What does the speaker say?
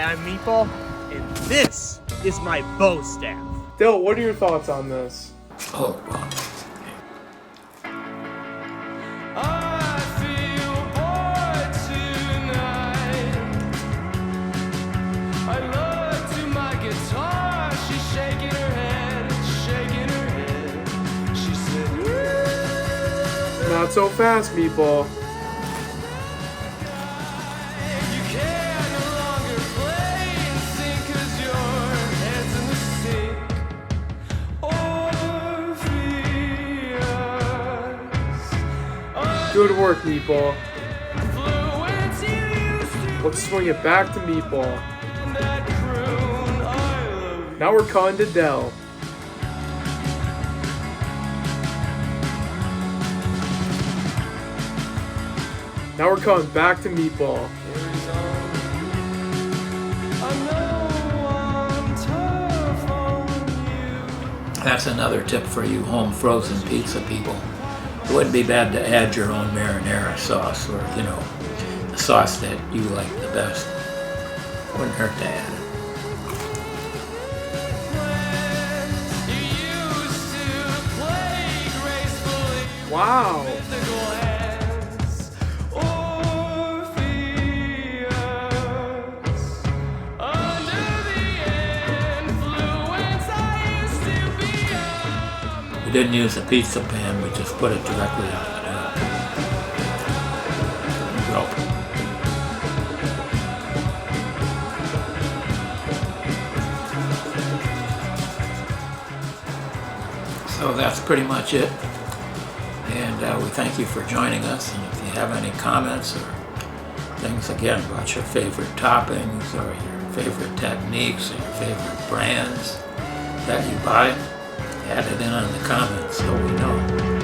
I'm Meatball, and this is my bow staff. Dell, what are your thoughts on this? Oh, wow. I feel bored tonight. I look to my guitar, she's shaking her head, shaking her head. She said, Not so fast, Meatball. you can no longer play and sing 'cause your head's in the sink. Orpheus, Good work, Meatball. fluent you used to Let's swing it back to Meatball. that croon, I love you. Now we're cutting to Dell. Now we're cutting back to Meatball. That's another tip for you home frozen pizza people. It wouldn't be bad to add your own marinara sauce, or, you know, the sauce that you like the best. Wouldn't hurt to add it. Wow. We didn't use a pizza pan, we just put it directly on the dough. So that's pretty much it. And we thank you for joining us. And if you have any comments or things, again, about your favorite toppings or your favorite techniques or your favorite brands that you buy, add it in the comments so we know.